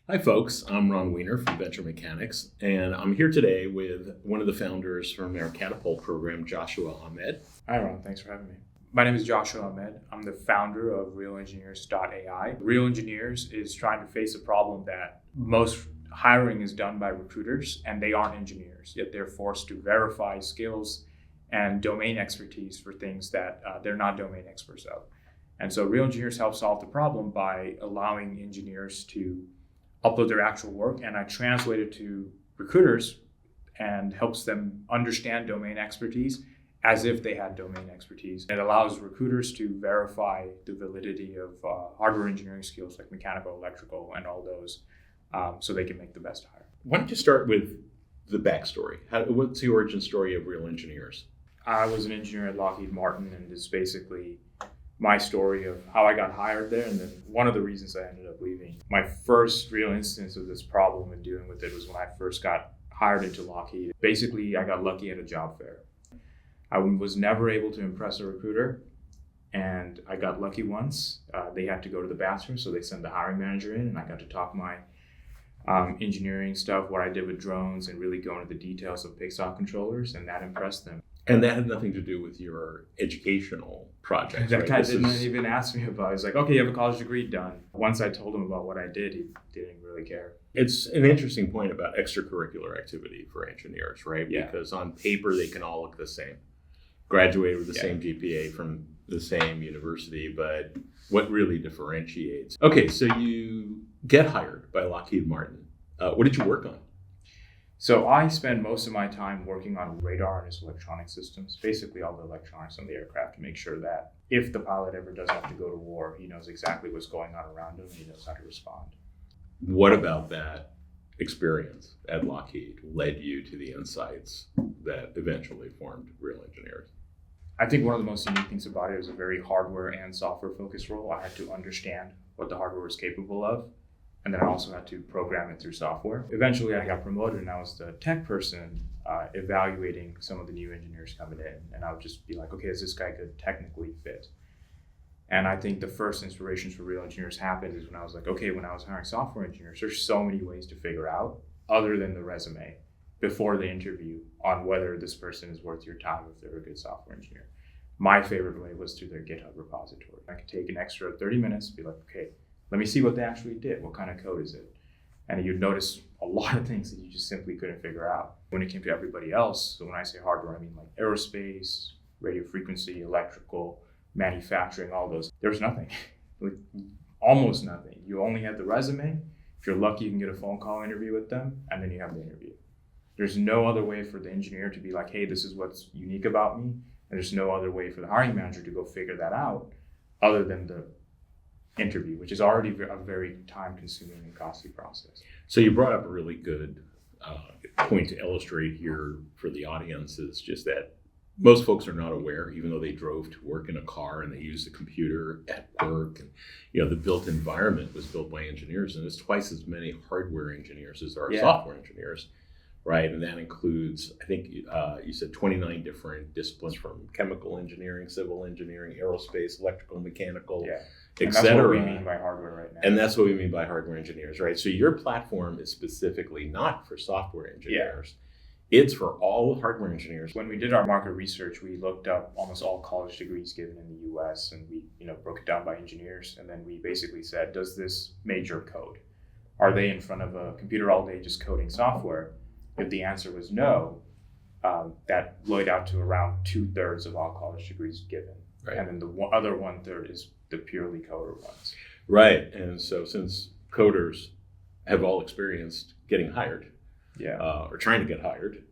Hi, folks. I'm Ron Wiener from Venture Mechanics, and I'm here today with one of the founders from our Catapult program, Joshua Ahmed. Hi, Ron. Thanks for having me. My name is Joshua Ahmed. I'm the founder of RealEngineers.ai. RealEngineers is trying to face a problem that most hiring is done by recruiters, and they aren't engineers, yet they're forced to verify skills and domain expertise for things that they're not domain experts of. And so RealEngineers helps solve the problem by allowing engineers to upload their actual work, and I translate it to recruiters and helps them understand domain expertise as if they had domain expertise. It allows recruiters to verify the validity of hardware engineering skills like mechanical, electrical, and all those, so they can make the best hire. Why don't you start with the backstory? What's the origin story of RealEngineers? I was an engineer at Lockheed Martin, and it's basically my story of how I got hired there, and then one of the reasons I ended up leaving. My first real instance of this problem and dealing with it was when I first got hired into Lockheed. Basically, I got lucky at a job fair. I was never able to impress a recruiter, and I got lucky once. They had to go to the bathroom, so they sent the hiring manager in, and I got to talk my engineering stuff, what I did with drones, and really go into the details of Pixar controllers, and that impressed them. And that had nothing to do with your educational projects, That right? guy didn't even ask me about it. He's like, okay, you have a college degree, done. Once I told him about what I did, he didn't really care. It's an interesting point about extracurricular activity for engineers, right? Yeah. Because on paper, they can all look the same. Graduated with the Yeah. same GPA from the same university, but what really differentiates? Okay, so you get hired by Lockheed Martin. What did you work on? So I spend most of my time working on radar and its electronic systems, basically all the electronics on the aircraft, to make sure that if the pilot ever does have to go to war, he knows exactly what's going on around him and he knows how to respond. What about that experience at Lockheed led you to the insights that eventually formed RealEngineers? I think one of the most unique things about it is a very hardware and software focused role. I had to understand what the hardware was capable of, and then I also had to program it through software. Eventually I got promoted and I was the tech person evaluating some of the new engineers coming in. And I would just be like, okay, is this guy good technically fit? And I think the first inspirations for RealEngineers happened is when I was like, okay, when I was hiring software engineers, there's so many ways to figure out other than the resume before the interview on whether this person is worth your time if they're a good software engineer. My favorite way was through their GitHub repository. I could take an extra 30 minutes and be like, okay, let me see what they actually did. What kind of code is it? And you'd notice a lot of things that you just simply couldn't figure out. When it came to everybody else, so when I say hardware, I mean like aerospace, radio frequency, electrical, manufacturing, all those. There's nothing, like almost nothing. You only have the resume. If you're lucky, you can get a phone call interview with them, and then you have the interview. There's no other way for the engineer to be like, hey, this is what's unique about me. And there's no other way for the hiring manager to go figure that out other than the interview, which is already a very time-consuming and costly process. So you brought up a really good point to illustrate here for the audience is just that most folks are not aware, even though they drove to work in a car and they used a computer at work, and the built environment was built by engineers, and there's twice as many hardware engineers as there are software engineers, right? And that includes, I think you said 29 different disciplines, from chemical engineering, civil engineering, aerospace, electrical, mechanical. Yeah. And that's what we mean by hardware right now. And that's what we mean by hardware engineers, right? So your platform is specifically not for software engineers. Yeah. It's for all hardware engineers. When we did our market research, we looked up almost all college degrees given in the US, and we broke it down by engineers. And then we basically said, does this major code? Are they in front of a computer all day just coding software? If the answer was no, that laid out to around 2/3 of all college degrees given. Right. And then the other 1/3 is the purely coder ones. Right. And so since coders have all experienced getting hired, or trying to get hired,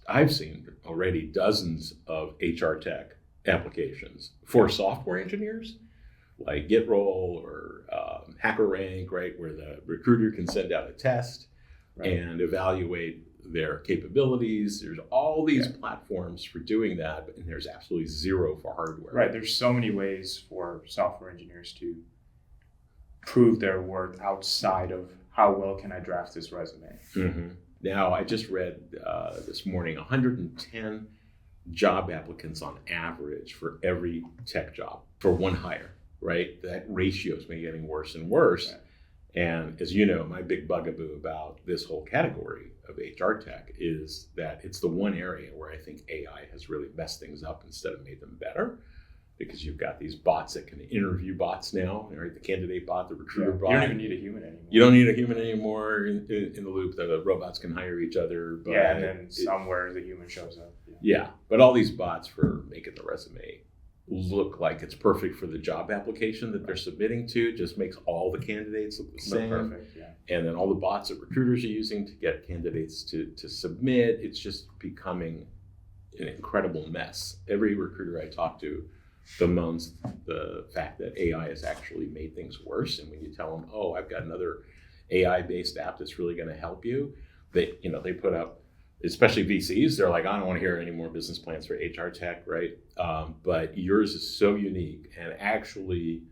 I've seen already dozens of HR tech applications for software engineers, like GitRoll or HackerRank, right, where the recruiter can send out a test and evaluate their capabilities. There's all these platforms for doing that, and there's absolutely zero for hardware. Right. There's so many ways for software engineers to prove their worth outside of how well can I draft this resume. Mm-hmm. Now, I just read this morning 110 job applicants on average for every tech job for one hire, right? That ratio has been getting worse and worse. Right. And as you know, my big bugaboo about this whole category of HR tech is that it's the one area where I think AI has really messed things up instead of made them better. Because you've got these bots that can interview bots now, right? The candidate bot, the recruiter bot. You don't even need a human anymore. You don't need a human anymore in the loop. The robots can hire each other. But and then somewhere the human shows up. Yeah, but all these bots for making the resume look like it's perfect for the job application that they're submitting to, just makes all the candidates look the same. Perfect, yeah. And then all the bots that recruiters are using to get candidates to submit, it's just becoming an incredible mess. Every recruiter I talk to bemoans the fact that AI has actually made things worse. And when you tell them, oh, I've got another AI-based app that's really going to help you, they put up, especially VCs, they're like, I don't want to hear any more business plans for HR tech, right? But yours is so unique and actually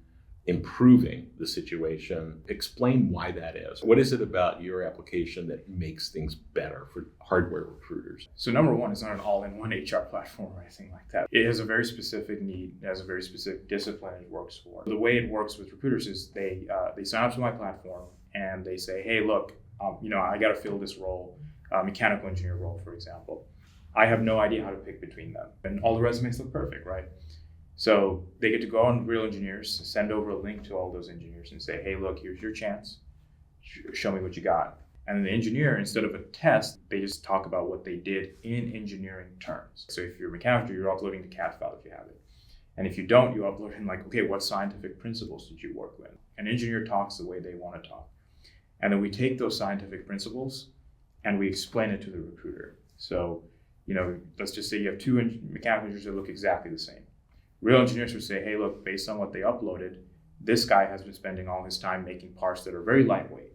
improving the situation. Explain why that is. What is it about your application that makes things better for hardware recruiters? So number one, it's not an all-in-one HR platform or anything like that. It has a very specific need, it has a very specific discipline it works for. The way it works with recruiters is they sign up to my platform and they say, hey, look, I got to fill this role, mechanical engineer role, for example. I have no idea how to pick between them. And all the resumes look perfect, right? So they get to go on RealEngineers, send over a link to all those engineers and say, hey, look, here's your chance. Show me what you got. And then the engineer, instead of a test, they just talk about what they did in engineering terms. So if you're a mechanical, you're uploading the CAD file if you have it. And if you don't, you upload in like, okay, what scientific principles did you work with? An engineer talks the way they want to talk. And then we take those scientific principles and we explain it to the recruiter. So, let's just say you have two mechanical engineers that look exactly the same. RealEngineers would say, hey, look, based on what they uploaded, this guy has been spending all his time making parts that are very lightweight.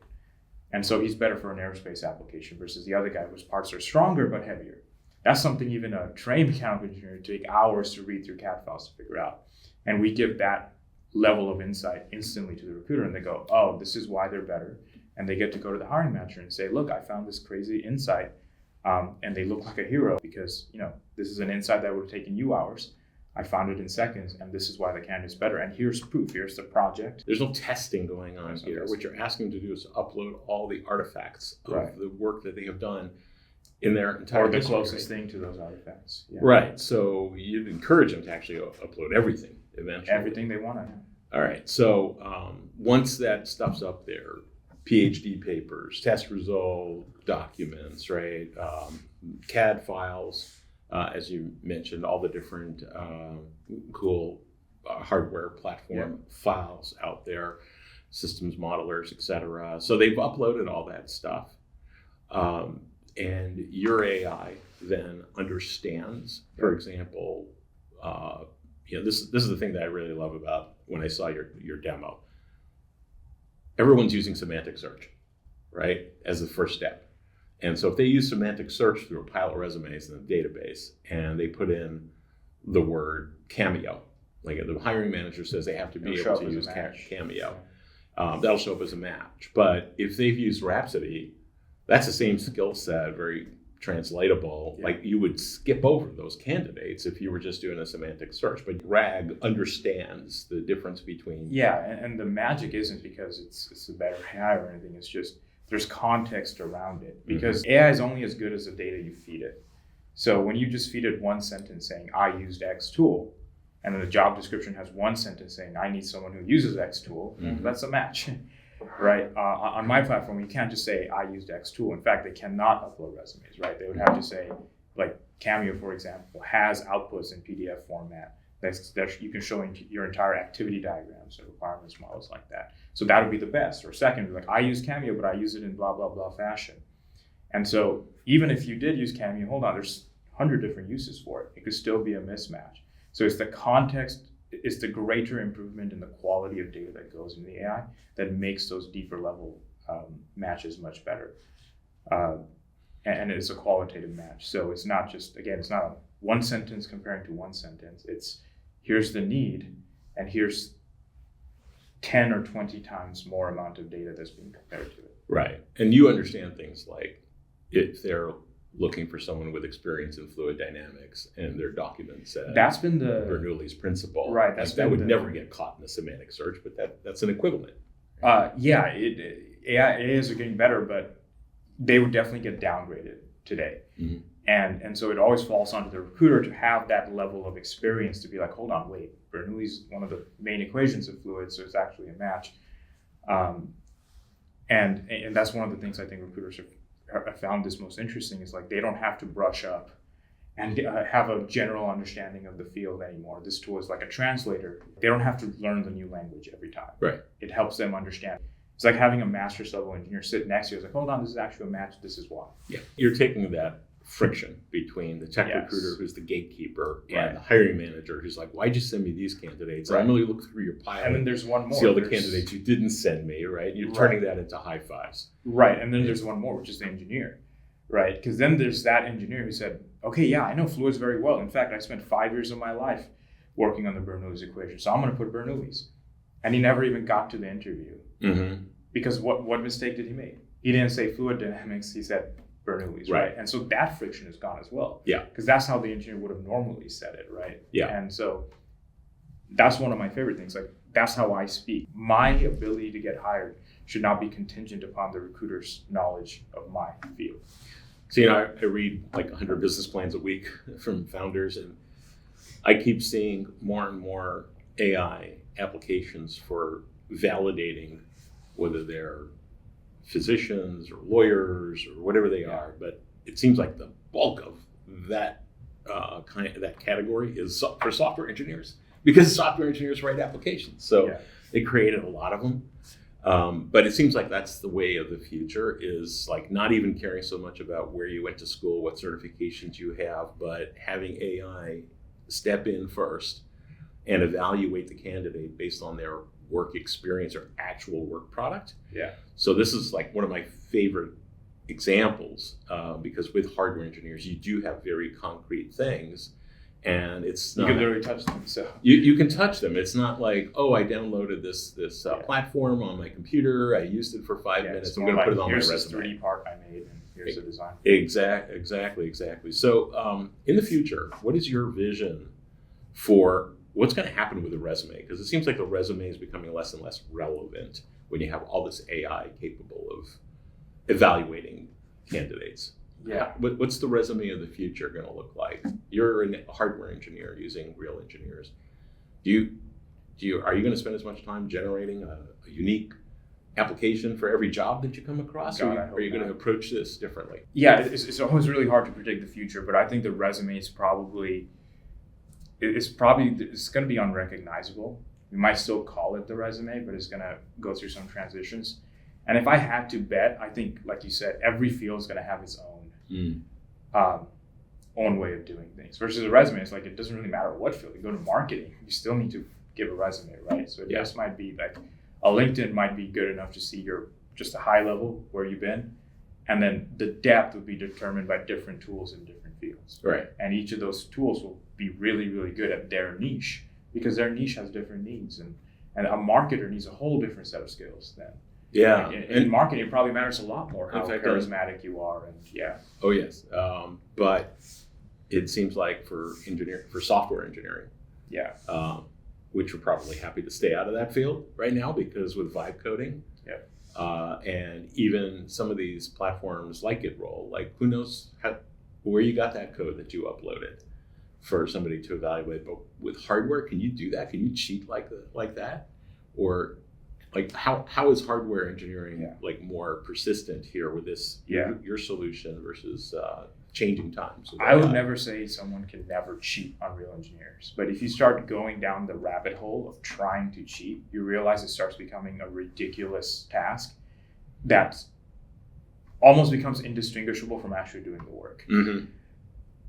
And so he's better for an aerospace application versus the other guy whose parts are stronger but heavier. That's something even a trained mechanical engineer would take hours to read through CAD files to figure out. And we give that level of insight instantly to the recruiter and they go, oh, this is why they're better. And they get to go to the hiring manager and say, look, I found this crazy insight. And they look like a hero because, this is an insight that would have taken you hours. I found it in seconds, and this is why the candidate's better. And here's proof. Here's the project. There's no testing going on here. What you're asking them to do is to upload all the artifacts of the work that they have done in their entire or the closest thing to those artifacts. Yeah. Right. So you'd encourage them to actually upload everything eventually. Everything they want to have. All right. So once that stuff's up there, PhD papers, test result documents, right? CAD files. As you mentioned, all the different cool hardware platform files out there, systems modelers, etc. So they've uploaded all that stuff. And your AI then understands, for example, this is the thing that I really love about when I saw your demo. Everyone's using semantic search, right, as the first step. And so if they use semantic search through a pile of resumes in the database and they put in the word Cameo, like the hiring manager says they have to be able to use Cameo, that'll show up as a match. But if they've used Rhapsody, that's the same skill set, very translatable. Yeah. Like you would skip over those candidates if you were just doing a semantic search. But RAG understands the difference between... Yeah, and the magic isn't because it's a better AI or anything. It's just there's context around it because AI is only as good as the data you feed it. So when you just feed it one sentence saying, I used X tool, and then the job description has one sentence saying, I need someone who uses X tool, that's a match, right? On my platform, you can't just say, I used X tool. In fact, they cannot upload resumes, right? They would have to say, like Cameo, for example, has outputs in PDF format that you can show in your entire activity diagrams and requirements models like that. So that would be the best. Or second, like I use Cameo, but I use it in blah, blah, blah fashion. And so even if you did use Cameo, hold on, there's 100 different uses for it. It could still be a mismatch. So it's the context, it's the greater improvement in the quality of data that goes in the AI that makes those deeper level matches much better. And it's a qualitative match. So it's not just, again, it's not a one sentence comparing to one sentence. It's here's the need and here's 10 or 20 times more amount of data that's being compared to it. Right. And you understand things like if they're looking for someone with experience in fluid dynamics and their document says that's been the Bernoulli's principle. Right. That would never get caught in a semantic search, but that's an equivalent. AI is getting better, but they would definitely get downgraded today. Mm-hmm. And so it always falls onto the recruiter to have that level of experience to be like, hold on, wait, Bernoulli's one of the main equations of fluids, so it's actually a match. And that's one of the things I think recruiters have found this most interesting is like they don't have to brush up and have a general understanding of the field anymore. This tool is like a translator. They don't have to learn the new language every time. Right. It helps them understand. It's like having a master's level engineer sit next to you. It's like, hold on, this is actually a match. This is why. Yeah. You're taking that friction between the tech Yes. recruiter, who's the gatekeeper, Right. and the hiring manager, who's like, why'd you send me these candidates? Right. I'm really looking through your pile. And then there's one more. See all the candidates you didn't send me, right? You're turning that into high fives. Right. And then there's one more, which is the engineer, right? Because then there's that engineer who said, okay, yeah, I know fluids very well. In fact, I spent 5 years of my life working on the Bernoulli's equation. So I'm going to put Bernoulli's. And he never even got to the interview. Mm-hmm. Because what mistake did he make? He didn't say fluid dynamics. He said Bernoulli's, right? And so that friction is gone as well. Yeah. Because that's how the engineer would have normally said it, right? Yeah. And so that's one of my favorite things. Like, that's how I speak. My ability to get hired should not be contingent upon the recruiter's knowledge of my field. So, I read like 100 business plans a week from founders, and I keep seeing more and more AI applications for validating whether they're physicians or lawyers or whatever they are. But it seems like the bulk of that that category is for software engineers, because software engineers write applications. So they created a lot of them. But it seems like that's the way of the future, is like not even caring so much about where you went to school, what certifications you have, but having AI step in first and evaluate the candidate based on their work experience or actual work product. Yeah. So this is like one of my favorite examples, because with hardware engineers, you do have very concrete things. And it's not, you can literally touch them. So you can touch them. It's not like, oh, I downloaded this platform on my computer. I used it for 5 minutes. I'm going to put it on my resume. Here's this 3D part I made, and here's the design. Exactly. So in the future, what is your vision for what's going to happen with the resume? Because it seems like the resume is becoming less and less relevant when you have all this AI capable of evaluating candidates. Yeah. What's the resume of the future going to look like? You're a hardware engineer using RealEngineers. Are you going to spend as much time generating a unique application for every job that you come across? Or are you going to approach this differently? Yeah, it's always really hard to predict the future, but I think the resume is it's going to be unrecognizable. We might still call it the resume, but it's going to go through some transitions. And if I had to bet, I think, like you said, every field is going to have its own way of doing things. Versus a resume, it's like it doesn't really matter what field. You go to marketing, you still need to give a resume, right? So it just might be like a LinkedIn might be good enough to see your just a high level where you've been, and then the depth would be determined by different tools in different fields. Right. And each of those tools will be really, really good at their niche, because their niche has different needs, and a marketer needs a whole different set of skills then. Yeah. Like in marketing, it probably matters a lot more how charismatic you are, and Oh yes, but it seems like for software engineering, which we're probably happy to stay out of that field right now, because with vibe coding, and even some of these platforms like GitRoll, like who knows where you got that code that you uploaded for somebody to evaluate. But with hardware, can you do that? Can you cheat like that? Or like how is hardware engineering like more persistent here with this your solution versus changing times? I would never say someone can never cheat on RealEngineers, but if you start going down the rabbit hole of trying to cheat, you realize it starts becoming a ridiculous task that almost becomes indistinguishable from actually doing the work. Mm-hmm.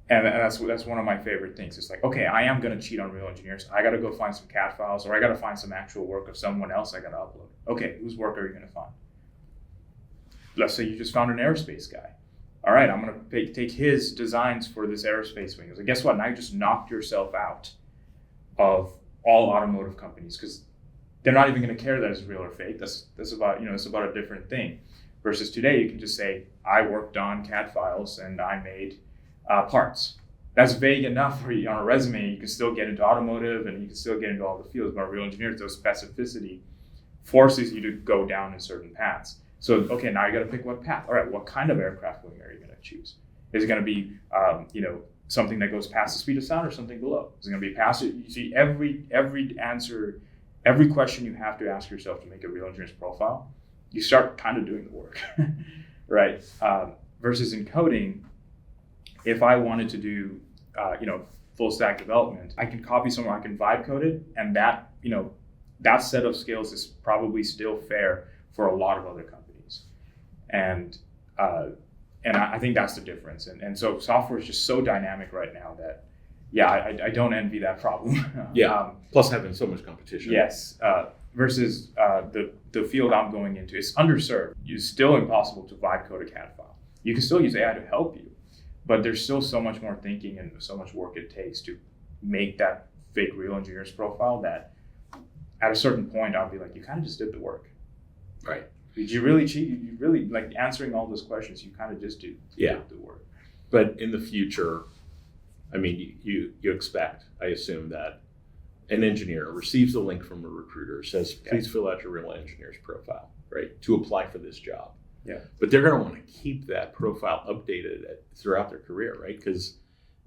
And that's one of my favorite things. It's like, okay, I am going to cheat on RealEngineers. I got to go find some CAD files, or I got to find some actual work of someone else I got to upload. Okay, whose work are you going to find? Let's say you just found an aerospace guy. All right, I'm going to take his designs for this aerospace wing. So guess what? Now you just knocked yourself out of all automotive companies, because they're not even going to care that it's real or fake. That's about, it's about a different thing. Versus today, you can just say, I worked on CAD files and I made parts. That's vague enough for you on a resume. You can still get into automotive and you can still get into all the fields. But RealEngineers, those specificity forces you to go down in certain paths. So, okay, now you got to pick what path. All right, what kind of aircraft wing are you going to choose? Is it going to be, something that goes past the speed of sound or something below? Is it going to be past it? You see, every question you have to ask yourself to make a real engineer's profile, you start kind of doing the work, right? Versus in coding, if I wanted to do, full stack development, I can copy somewhere, I can vibe code it, and that set of skills is probably still fair for a lot of other companies. And I think that's the difference. And so software is just so dynamic right now that, I don't envy that problem. Plus having so much competition. Yes. Versus the field I'm going into, it's underserved. It's still impossible to vibe code a CAD file. You can still use AI to help you, but there's still so much more thinking and so much work it takes to make that fake real engineer's profile that at a certain point I'll be like, you kind of just did the work. Right. Did you really cheat? You really, like, answering all those questions, you kind of just did the work. But in the future, I mean, you expect, I assume, that an engineer receives a link from a recruiter, says, please fill out your real engineer's profile, right, to apply for this job. Yeah. But they're going to want to keep that profile updated throughout their career, right? Because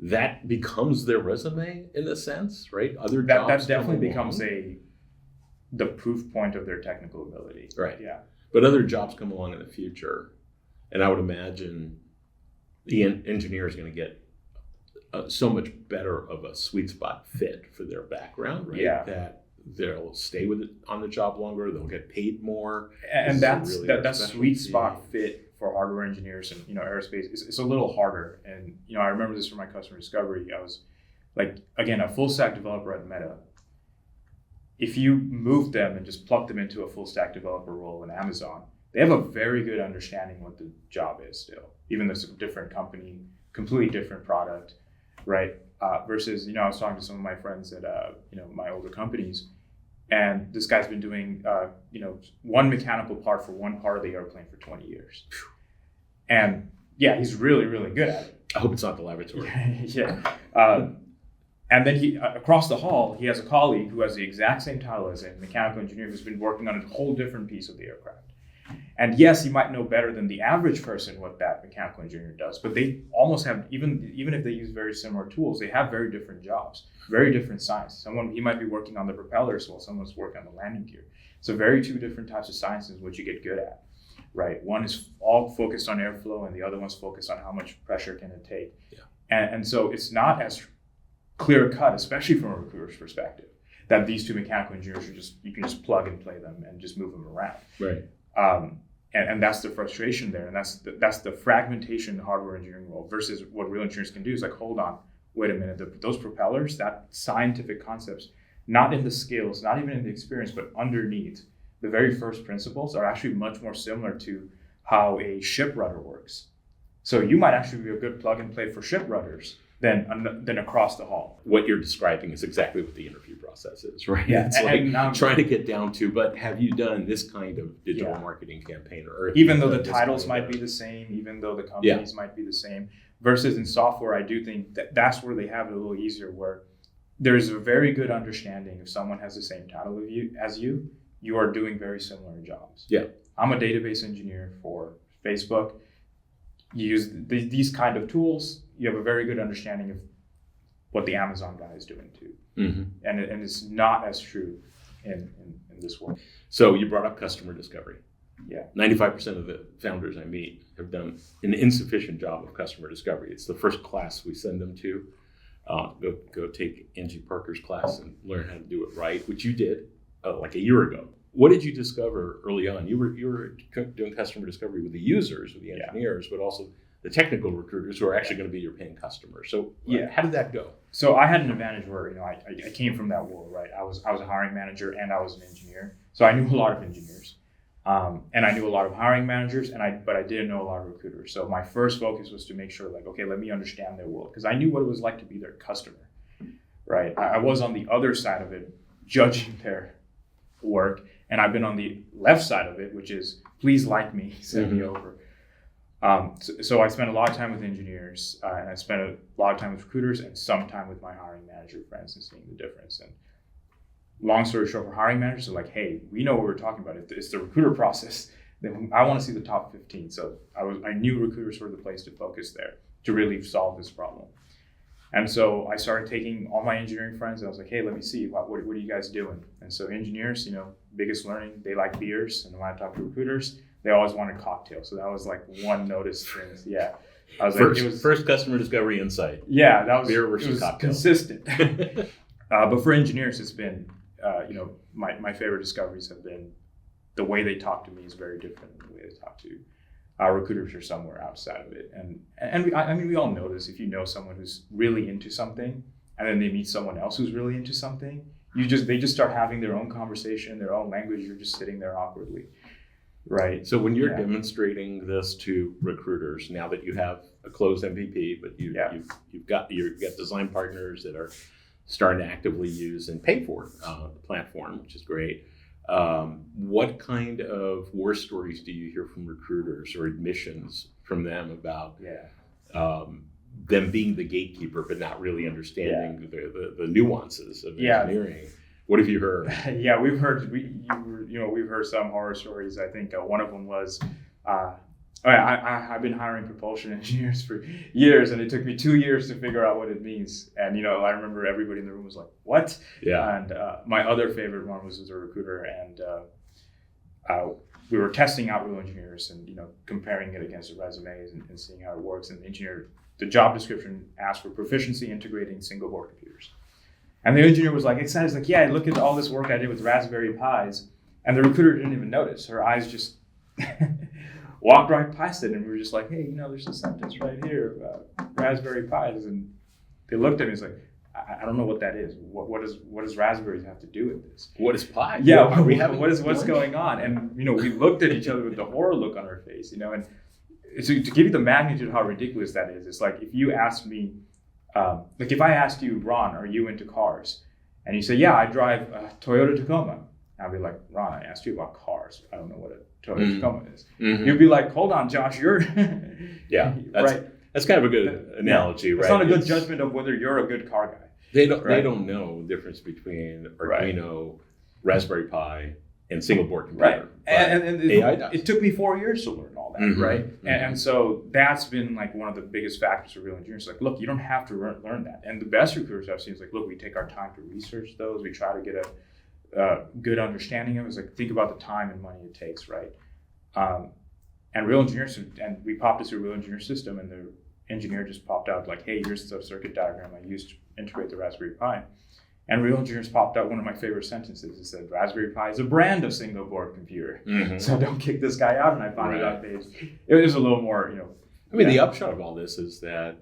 that becomes their resume in a sense, right? Other jobs that definitely becomes the proof point of their technical ability. Right. Yeah. But other jobs come along in the future, and I would imagine the engineer is going to get so much better of a sweet spot fit for their background, right? Yeah. That they'll stay with it on the job longer, they'll get paid more. And that's really that sweet spot fit for hardware engineers and aerospace is a little harder. And I remember this from my customer discovery. I was like, again, a full stack developer at Meta. If you move them and just plug them into a full stack developer role in Amazon, they have a very good understanding what the job is still, even though it's a different company, completely different product, right? Versus, I was talking to some of my friends at, my older companies, and this guy's been doing, one mechanical part for one part of the airplane for 20 years. And yeah, he's really, really good at it. I hope it's not the laboratory. Yeah. And then across the hall, he has a colleague who has the exact same title as a mechanical engineer who's been working on a whole different piece of the aircraft. And yes, he might know better than the average person what that mechanical engineer does, but they almost have, even if they use very similar tools, they have very different jobs, very different science. He might be working on the propellers while someone's working on the landing gear. So two different types of sciences which you get good at, right? One is all focused on airflow and the other one's focused on how much pressure can it take. Yeah. And so it's not as clear cut, especially from a recruiter's perspective, that these two mechanical engineers you can just plug and play them and just move them around. Right. And that's the frustration there, and that's the fragmentation in the hardware engineering role versus what real engineers can do is like, hold on, wait a minute, those propellers, that scientific concepts, not in the skills, not even in the experience, but underneath, the very first principles are actually much more similar to how a ship rudder works. So you might actually be a good plug and play for ship rudders than across the hall. What you're describing is exactly what the interview process is, right? Yeah. It's like trying to get down to, but have you done this kind of digital marketing campaign? Or even though the titles might be the same, even though the companies might be the same, versus in software, I do think that's where they have it a little easier, where there's a very good understanding if someone has the same title as you are doing very similar jobs. Yeah. I'm a database engineer for Facebook. You use these kind of tools, you have a very good understanding of what the Amazon guy is doing too. Mm-hmm. And it's not as true in this world. So you brought up customer discovery. Yeah. 95% of the founders I meet have done an insufficient job of customer discovery. It's the first class we send them to. Go take Angie Parker's class and learn how to do it right, which you did like a year ago. What did you discover early on? You were doing customer discovery with the users, with the engineers, but also the technical recruiters who are actually going to be your paying customers. So how did that go? So I had an advantage where I came from that world, right? I was a hiring manager and I was an engineer, so I knew a lot of engineers, and I knew a lot of hiring managers, but I didn't know a lot of recruiters. So my first focus was to make sure, like, okay, let me understand their world, because I knew what it was like to be their customer, right? I was on the other side of it, judging their work. And I've been on the left side of it, which is, please like me, send me over. So I spent a lot of time with engineers, and I spent a lot of time with recruiters and some time with my hiring manager friends and seeing the difference. And long story short, for hiring managers are like, hey, we know what we're talking about. If it's the recruiter process, then I want to see the top 15. So I knew recruiters were the place to focus there to really solve this problem. And so I started taking all my engineering friends and I was like, hey, let me see, what are you guys doing? And so engineers, biggest learning, they like beers. And when I talk to recruiters, they always wanted cocktails. So that was like one notice thing. Yeah. I was it was first customer discovery insight. Yeah, that was beer versus cocktail. Consistent. But for engineers, it's been, my favorite discoveries have been the way they talk to me is very different than the way they talk to recruiters are somewhere outside of it. And we all know this. If you know someone who's really into something and then they meet someone else who's really into something, they just start having their own conversation, their own language. You're just sitting there awkwardly. Right. So when you're demonstrating this to recruiters, now that you have a closed MVP, but you've got design partners that are starting to actively use and pay for the platform, which is great. What kind of war stories do you hear from recruiters or admissions from them about them being the gatekeeper but not really understanding the nuances of engineering? What have you heard? We've heard some horror stories. I think one of them was, I've been hiring propulsion engineers for years, and it took me 2 years to figure out what it means. And I remember everybody in the room was like, "What?" Yeah. And my other favorite one was as a recruiter, and we were testing out RealEngineers and comparing it against the resumes and seeing how it works. And the job description asked for proficiency integrating single board computers. And the engineer was like excited. He's like, "Yeah, look at all this work I did with Raspberry Pis." And the recruiter didn't even notice. Her eyes just walked right past it. And we were just like, "Hey, there's a sentence right here about Raspberry Pis." And they looked at me. It's like, I don't know what that is. What does raspberries have to do with this? What is pie? Yeah, what's going on? And we looked at each other with the horror look on our face. And so to give you the magnitude of how ridiculous that is, it's like if you asked me. If I asked you, Ron, are you into cars? And you say, yeah, I drive a Toyota Tacoma. I'd be like, Ron, I asked you about cars. I don't know what a Toyota Tacoma is. Mm-hmm. You'd be like, hold on, Josh, you're... That's kind of a good analogy, right? It's not a good judgment of whether you're a good car guy. They don't know the difference between Arduino, Raspberry Pi, and single board computer. Right. And it took me 4 years to learn all that, right? Mm-hmm. And so that's been like one of the biggest factors for RealEngineers. Like, look, you don't have to learn that. And the best recruiters I've seen is like, look, we take our time to research those. We try to get a good understanding of it. It's like, think about the time and money it takes, right? And RealEngineers, and we popped this through RealEngineer system, and the engineer just popped out like, hey, here's the circuit diagram I used to integrate the Raspberry Pi. And RealEngineers popped out one of my favorite sentences. It said, Raspberry Pi is a brand of single board computer. Mm-hmm. So don't kick this guy out. And I found it on page. It was a little more, the upshot of all this is that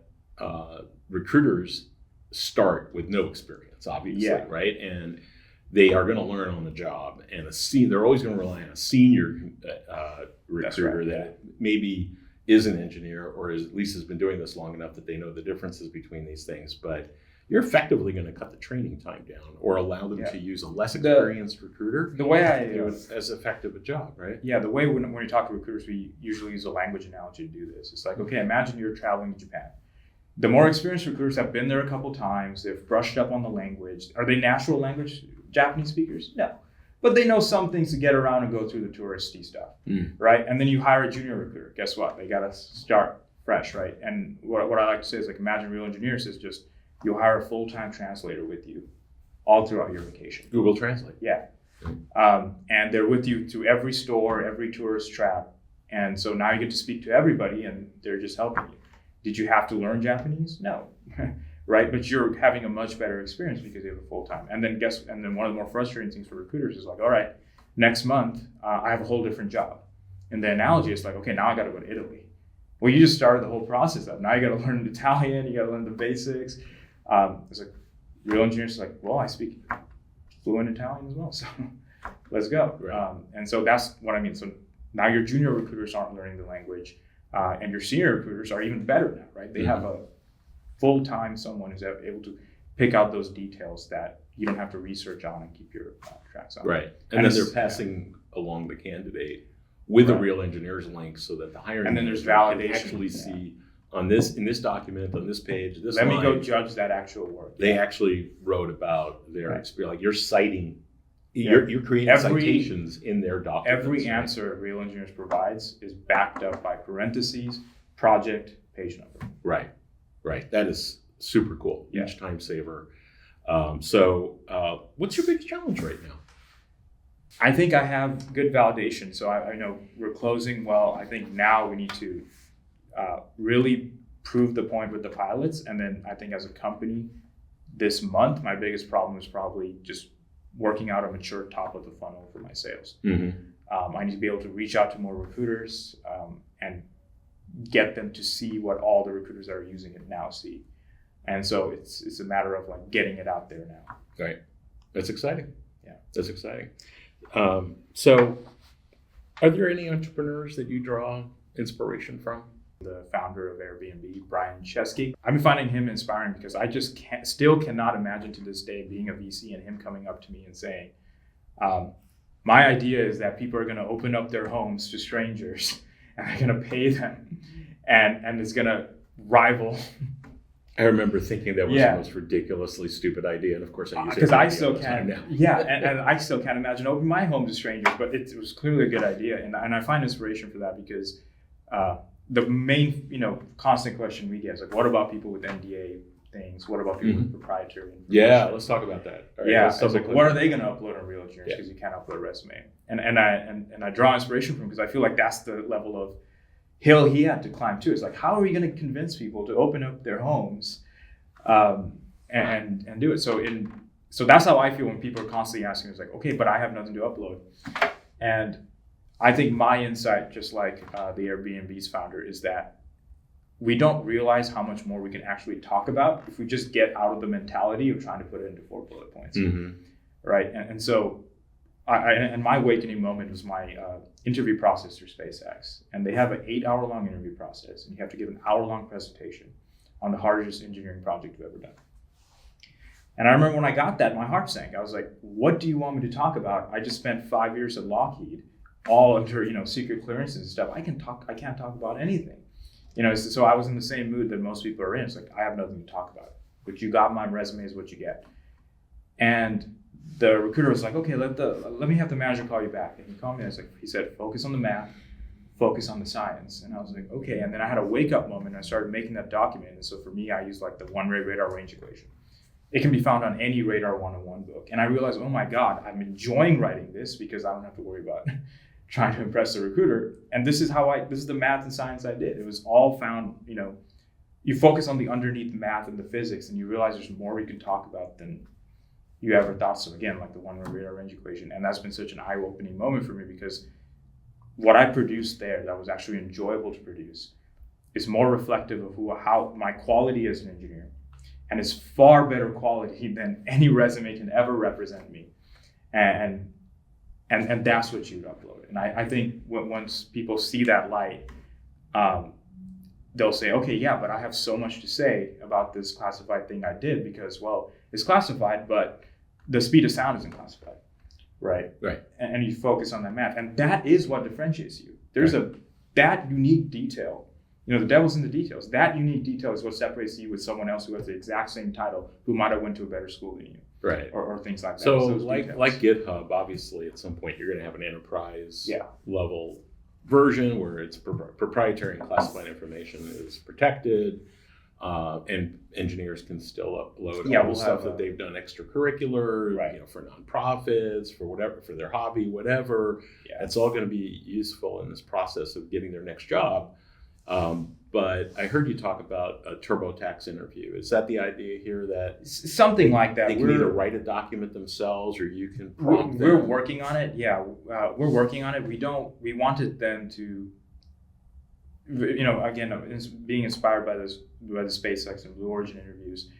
recruiters start with no experience, obviously, right? And they are going to learn on the job. And they're always going to rely on a senior recruiter that maybe is an engineer or at least has been doing this long enough that they know the differences between these things. But you're effectively going to cut the training time down or allow them to use a less experienced recruiter. The way I do it as effective a job, right? Yeah, the way when we talk to recruiters, we usually use a language analogy to do this. It's like, okay, imagine you're traveling to Japan. The more experienced recruiters have been there a couple times. They've brushed up on the language. Are they natural language Japanese speakers? No. But they know some things to get around and go through the touristy stuff, right? And then you hire a junior recruiter. Guess what? They got to start fresh, right? And what I like to say is like, imagine RealEngineers is just, you'll hire a full-time translator with you all throughout your vacation. Google Translate. Yeah. And they're with you to every store, every tourist trap. And so now you get to speak to everybody and they're just helping you. Did you have to learn Japanese? No. Right? But you're having a much better experience because you have a full-time. And then one of the more frustrating things for recruiters is like, all right, next month, I have a whole different job. And the analogy is like, okay, now I got to go to Italy. Well, you just started the whole process up. Now you got to learn Italian, you got to learn the basics. It's like RealEngineers is like, well, I speak fluent Italian as well, so let's go. Right. And so that's what I mean. So now your junior recruiters aren't learning the language, and your senior recruiters are even better now, right? They have a full-time someone who's able to pick out those details that you don't have to research on and keep your tracks on. Right, and then they're passing along the candidate with a RealEngineers link so that the hiring and then there's validation can actually see in this document, on this page, this Let line, me go judge that actual work. They actually wrote about their experience. Like you're citing, Yeah. you're creating citations in their documents. Every answer RealEngineers provides is backed up by parentheses, project, page number. Right. That is super cool. Yeah. Huge time saver. So what's your biggest challenge right now? I think I have good validation. So I know we're closing well. I think now we need to really prove the point with the pilots. And then I think as a company this month, my biggest problem is probably just working out a mature top of the funnel for my sales. Mm-hmm. I need to be able to reach out to more recruiters and get them to see what all the recruiters that are using it now see. And so it's a matter of like getting it out there now. Right. That's exciting. Yeah. That's exciting. So are there any entrepreneurs that you draw inspiration from? The founder of Airbnb, Brian Chesky. I've been finding him inspiring because I just still cannot imagine to this day being a VC and him coming up to me and saying, my idea is that people are going to open up their homes to strangers and they're going to pay them and it's going to rival. I remember thinking that was the most ridiculously stupid idea, and of course I use it because I still can't. and I still can't imagine opening my home to strangers, but it was clearly a good idea, and I find inspiration for that because the main constant question we get is like, what about people with NDA things? What about people with proprietary information? Yeah, let's talk about that. All right, it's like, what are they going to upload on RealEngineers because you can't upload a resume? And I draw inspiration from because I feel like that's the level of hill he had to climb too. It's like, how are we going to convince people to open up their homes and do it? So that's how I feel when people are constantly asking. It's like, okay, but I have nothing to upload. And I think my insight, just like the Airbnb's founder, is that we don't realize how much more we can actually talk about if we just get out of the mentality of trying to put it into 4 bullet points, right? And so and my awakening moment was my interview process through SpaceX. And they have an 8-hour-long interview process, and you have to give an hour-long presentation on the hardest engineering project you've ever done. And I remember when I got that, my heart sank. I was like, what do you want me to talk about? I just spent 5 years at Lockheed, all under secret clearances and stuff. I can't talk about anything. So I was in the same mood that most people are in. It's like, I have nothing to talk about. What you got on my resume is what you get. And the recruiter was like, okay, let me have the manager call you back. And he called me and he said, focus on the math, focus on the science. And I was like, okay. And then I had a wake up moment and I started making that document. And so for me, I used like the one-way radar range equation. It can be found on any Radar 101 book. And I realized, oh my God, I'm enjoying writing this because I don't have to worry about trying to impress the recruiter. And this is the math and science I did. It was all found, you focus on the underneath math and the physics and you realize there's more we can talk about than you ever thought. So again, like the one-way radar range equation. And that's been such an eye-opening moment for me because what I produced there that was actually enjoyable to produce is more reflective of how my quality as an engineer, and is far better quality than any resume can ever represent me. And that's what you'd upload. And I think once people see that light, they'll say, okay, yeah, but I have so much to say about this classified thing I did because, well, it's classified, but the speed of sound isn't classified, right? Right. And you focus on that math. And that is what differentiates you. There's that unique detail. The devil's in the details. That unique detail is what separates you with someone else who has the exact same title, who might have went to a better school than you. Right. Or things like that. So like GitHub, obviously at some point you're going to have an enterprise level version where it's proprietary and classified information is protected. And engineers can still upload all the stuff that they've done extracurricular, for nonprofits, for whatever, for their hobby, whatever. Yeah. It's all going to be useful in this process of getting their next job. But I heard you talk about a TurboTax interview. Is that the idea here that something like that? They can either write a document themselves or you can prompt them? We're working on it. Yeah, we're working on it. We wanted them to, again, being inspired by the SpaceX and Blue Origin interviews.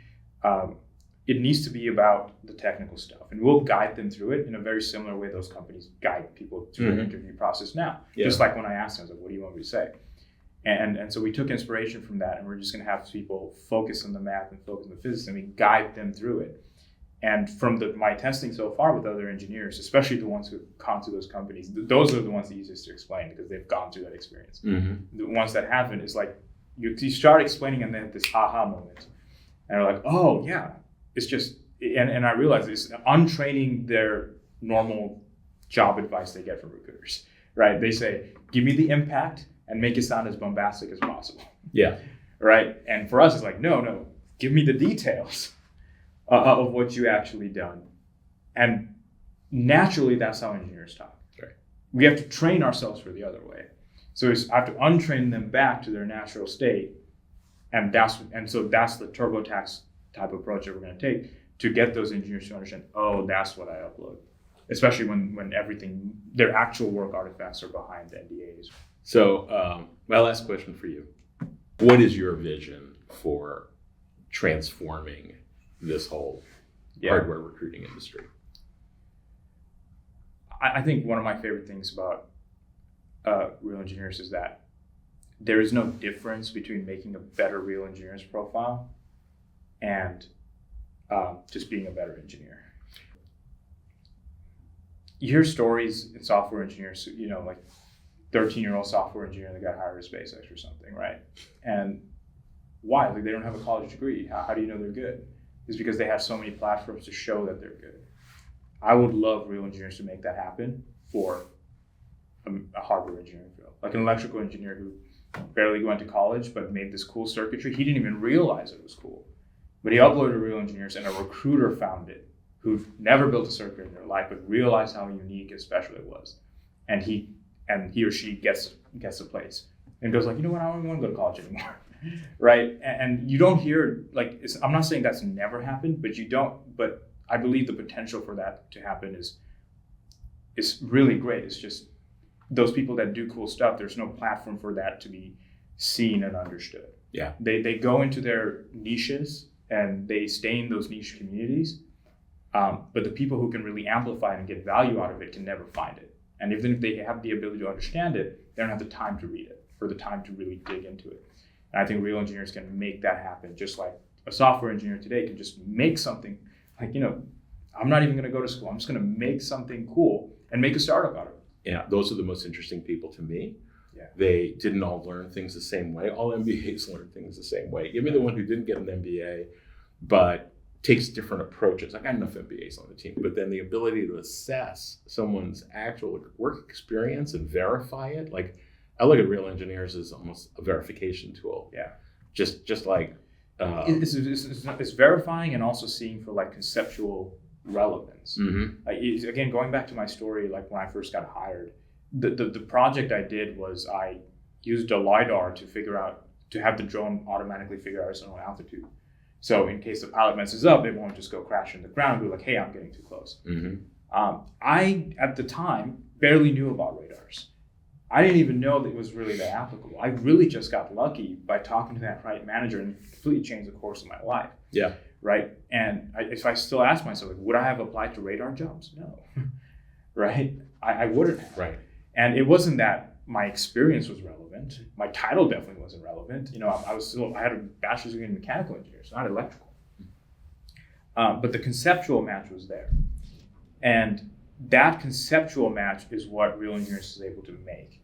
It needs to be about the technical stuff, and we'll guide them through it in a very similar way those companies guide people through the interview process now. Yeah. Just like when I asked them, I was like, "What do you want me to say?" And so we took inspiration from that, and we're just going to have people focus on the math and focus on the physics, and we guide them through it. And from my testing so far with other engineers, especially the ones who've gone to those companies, those are the ones the easiest to explain because they've gone through that experience. Mm-hmm. The ones that haven't, is like you start explaining and then this aha moment. And they're like, oh yeah, it's just, and I realize it's untraining their normal job advice they get from recruiters, right? They say, give me the impact and make it sound as bombastic as possible. Yeah. Right? And for us, it's like, no, give me the details of what you actually done. And naturally, that's how engineers talk. Right. We have to train ourselves for the other way. So I have to untrain them back to their natural state. And so that's the TurboTax type approach that we're going to take to get those engineers to understand, oh, that's what I upload. Especially when everything, their actual work artifacts are behind the NDAs. So my last question for you. What is your vision for transforming this whole hardware recruiting industry? I think one of my favorite things about RealEngineers is that there is no difference between making a better RealEngineers profile and just being a better engineer. You hear stories in software engineers, like 13-year-old software engineer that got hired at SpaceX or something, right? And why? Like, they don't have a college degree. How do you know they're good? It's because they have so many platforms to show that they're good. I would love RealEngineers to make that happen for a hardware engineering field. Like an electrical engineer who barely went to college but made this cool circuitry. He didn't even realize it was cool. But he uploaded to RealEngineers and a recruiter found it, who've never built a circuit in their life but realized how unique and special it was. And he or she gets a place and goes like, you know what, I don't even want to go to college anymore. Right? And you don't hear, like, I'm not saying that's never happened, but I believe the potential for that to happen is really great. It's just those people that do cool stuff, there's no platform for that to be seen and understood. Yeah. They go into their niches and they stay in those niche communities. But the people who can really amplify it and get value out of it can never find it. And even if they have the ability to understand it, they don't have the time to read it or the time to really dig into it. And I think RealEngineers can make that happen, just like a software engineer today can just make something like, I'm not even going to go to school. I'm just going to make something cool and make a startup out of it. Yeah, those are the most interesting people to me. Yeah. They didn't all learn things the same way. All MBAs learn things the same way. Give me the one who didn't get an MBA, but takes different approaches. I got enough MBAs on the team, but then the ability to assess someone's actual work experience and verify it. Like, I look at RealEngineers as almost a verification tool. Yeah. Just like it's verifying and also seeing for like conceptual relevance. Mm-hmm. Again, going back to my story, like when I first got hired, the project I did was I used a LiDAR to have the drone automatically figure out its own altitude. So in case the pilot messes up, it won't just go crash in the ground and be like, hey, I'm getting too close. Mm-hmm. I, at the time, barely knew about radars. I didn't even know that it was really that applicable. I really just got lucky by talking to that right manager and completely changed the course of my life. Yeah. Right. And if I still ask myself, like, would I have applied to radar jobs? No. Right. I wouldn't have. Right. And it wasn't that my experience was relevant. My title definitely wasn't relevant. I had a bachelor's degree in mechanical engineering, so not electrical. But the conceptual match was there. And that conceptual match is what RealEngineers is able to make.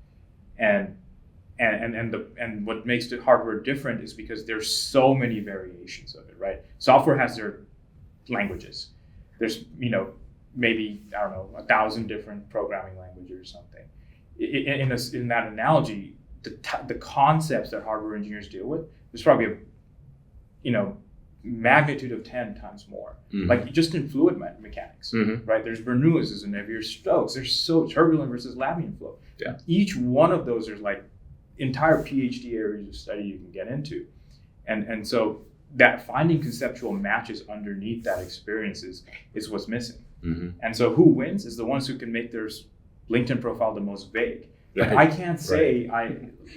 And what makes the hardware different is because there's so many variations of it, right? Software has their languages. There's, maybe, 1,000 different programming languages or something. In that analogy, the concepts that hardware engineers deal with, there's probably a, magnitude of 10 times more. Mm-hmm. Like just in fluid mechanics, mm-hmm. right? There's Bernoulli's and Navier-Stokes. There's so turbulent versus Labian flow. Yeah. Each one of those, there's like entire PhD areas of study you can get into. And so that finding conceptual matches underneath that experience is what's missing. Mm-hmm. And so who wins is the ones who can make their LinkedIn profile the most vague. Like, Right. I can't say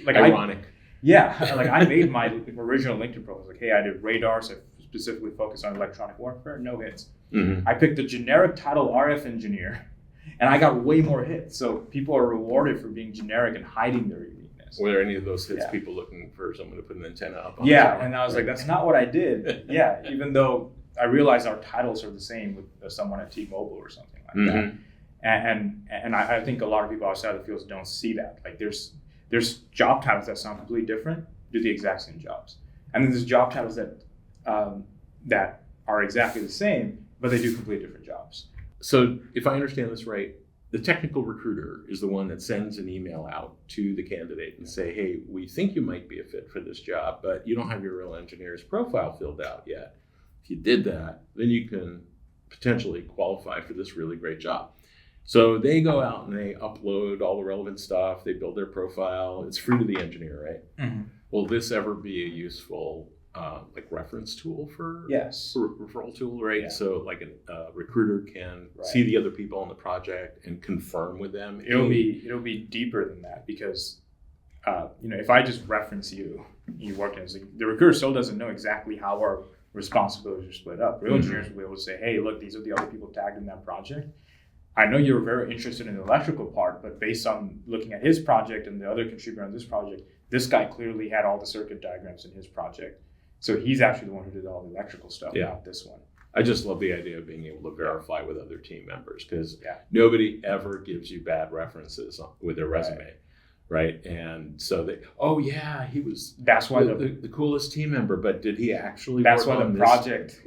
ironic. I made my original LinkedIn profile. Like, hey, I did radars. I specifically focused on electronic warfare. No hits. Mm-hmm. I picked the generic title RF engineer, and I got way more hits. So people are rewarded for being generic and hiding their uniqueness. Were there any of those hits? Yeah. People looking for someone to put an antenna up on? Yeah, and I was like, that's not what I did. Yeah, even though I realized our titles are the same with someone at T-Mobile or something like mm-hmm. that. And I think a lot of people outside the fields don't see that. Like there's job titles that sound completely different, do the exact same jobs. And then there's job titles that that are exactly the same, but they do completely different jobs. So if I understand this right, the technical recruiter is the one that sends an email out to the candidate and say, hey, we think you might be a fit for this job, but you don't have your RealEngineers profile filled out yet. If you did that, then you can potentially qualify for this really great job. So they go out and they upload all the relevant stuff. They build their profile. It's free to the engineer, right? Mm-hmm. Will this ever be a useful like reference tool for referral tool, right? Yeah. So like a recruiter can see the other people on the project and confirm with them. It'll be deeper than that, because if I just reference you worked in, the recruiter still doesn't know exactly how our responsibilities are split up. RealEngineers will be able to say, hey, look, these are the other people tagged in that project. I know you're very interested in the electrical part, but based on looking at his project and the other contributor on this project, this guy clearly had all the circuit diagrams in his project. So he's actually the one who did all the electrical stuff, not this one. I just love the idea of being able to verify with other team members, because nobody ever gives you bad references with their resume, right? And so he was. That's why the coolest team member, but did he actually? That's why the project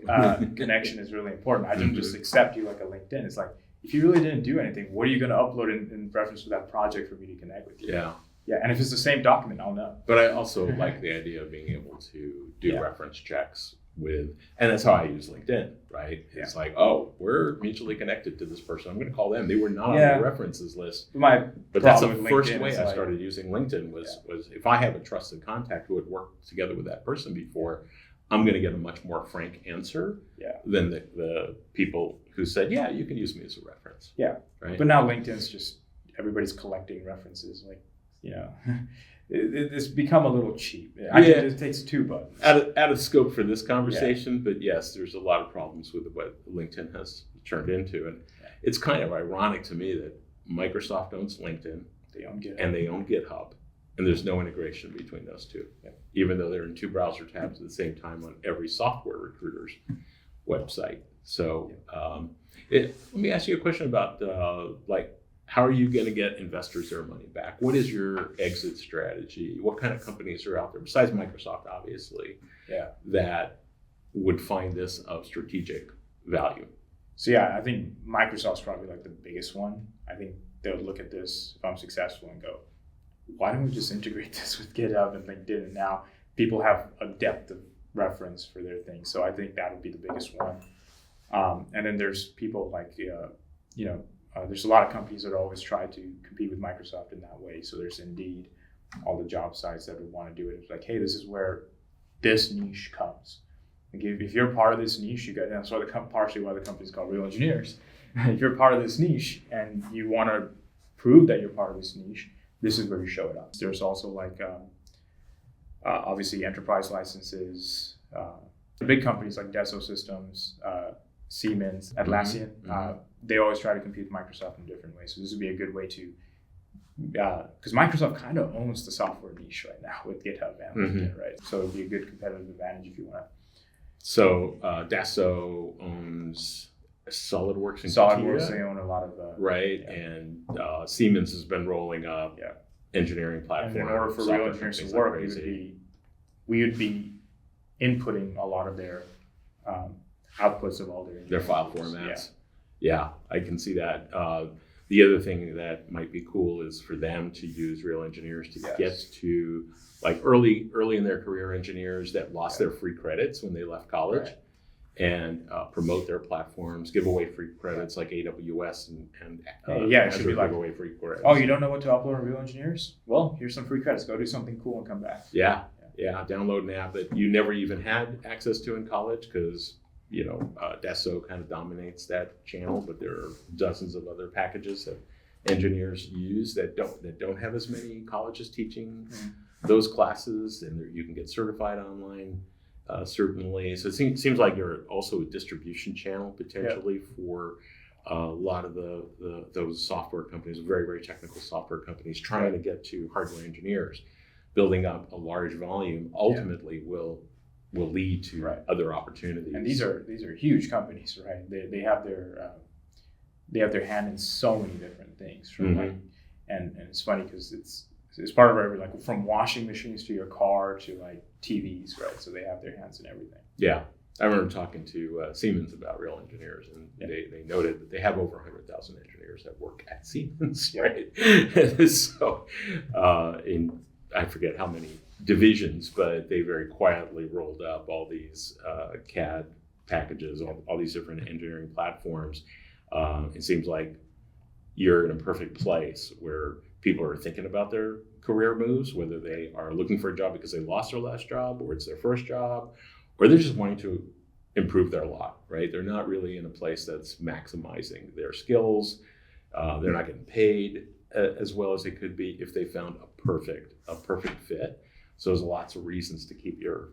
connection is really important. I didn't just accept you like a LinkedIn. It's like, if you really didn't do anything, what are you going to upload in reference to that project for me to connect with you? Yeah, and if it's the same document, I'll know. But I also like the idea of being able to do reference checks with, and that's how I use LinkedIn, right? Yeah. It's like, oh, we're mutually connected to this person. I'm going to call them. They were not on the references list. But that's the first way I started using LinkedIn was if I have a trusted contact who had worked together with that person before, I'm going to get a much more frank answer than the people who said, yeah, you can use me as a reference. Yeah, right. But now LinkedIn's just, everybody's collecting references. Like, it's become a little cheap. It takes two buttons. Out of scope for this conversation, but yes, there's a lot of problems with what LinkedIn has turned into. And it's kind of ironic to me that Microsoft owns LinkedIn, they own GitHub. And they own GitHub. And there's no integration between those two, even though they're in two browser tabs at the same time on every software recruiter's website. So let me ask you a question about how are you going to get investors their money back? What is your exit strategy? What kind of companies are out there, besides Microsoft, obviously, that would find this of strategic value? So I think Microsoft's probably like the biggest one. I think they'll look at this, if I'm successful, and go, why don't we just integrate this with GitHub and LinkedIn? And now people have a depth of reference for their things. So I think that would be the biggest one. And then there's people like, there's a lot of companies that always try to compete with Microsoft in that way. So there's Indeed, all the job sites that would want to do it. It's like, hey, this is where this niche comes. Like if you're part of this niche, that's why partially why the company's called RealEngineers. If you're part of this niche and you want to prove that you're part of this niche, this is where you show it up. There's also like, obviously enterprise licenses, big companies like Dassault Systems, Siemens, Atlassian, they always try to compete with Microsoft in different ways. So this would be a good way to, because Microsoft kind of owns the software niche right now with GitHub and LinkedIn, right? So it'd be a good competitive advantage if you want to. So Dassault owns SolidWorks and SolidWorks, they own a lot of and Siemens has been rolling up engineering platforms. And in order for RealEngineers to work, we would be inputting a lot of their outputs of all their file formats. Yeah, I can see that. The other thing that might be cool is for them to use RealEngineers to get to like early in their career engineers that lost their free credits when they left college, and promote their platforms, give away free credits like AWS and it should be like give away free credits. Oh, you don't know what to upload on RealEngineers? Well, here's some free credits. Go do something cool and come back. Yeah. Download an app that you never even had access to in college because Dassault kind of dominates that channel, but there are dozens of other packages that engineers use that don't have as many colleges teaching those classes, and you can get certified online. Certainly, so it seems like you're also a distribution channel potentially for a lot of those software companies, very, very technical software companies trying to get to hardware engineers. Building up a large volume ultimately will lead to other opportunities. And these are huge companies, right? They have their hand in so many different things, right? And it's funny because it's it's part of everything, like from washing machines to your car to like TVs, right? So they have their hands in everything. Yeah. I remember talking to Siemens about RealEngineers, and they noted that they have over 100,000 engineers that work at Siemens, right? So, I forget how many divisions, but they very quietly rolled up all these CAD packages, all these different engineering platforms. It seems like you're in a perfect place where people are thinking about their career moves, whether they are looking for a job because they lost their last job, or it's their first job, or they're just wanting to improve their lot, right? They're not really in a place that's maximizing their skills. They're not getting paid as well as they could be if they found a perfect fit. So there's lots of reasons to keep your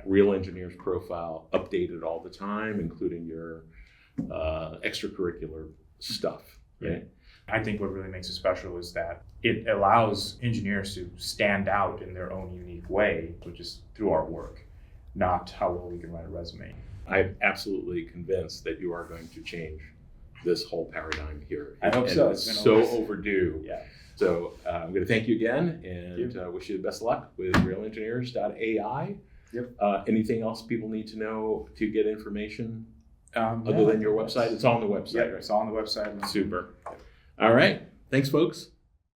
RealEngineers profile updated all the time, including your extracurricular stuff, right? I think what really makes it special is that it allows engineers to stand out in their own unique way, which is through our work, not how well we can write a resume. I'm absolutely convinced that you are going to change this whole paradigm here. I hope so. It's been so overdue. Yeah. So I'm going to thank you again, and wish you the best of luck with RealEngineers.ai. Yep. Anything else people need to know to get information other than your website? It's all on the website. Yeah, it's all on the website. Super. All right. Thanks, folks.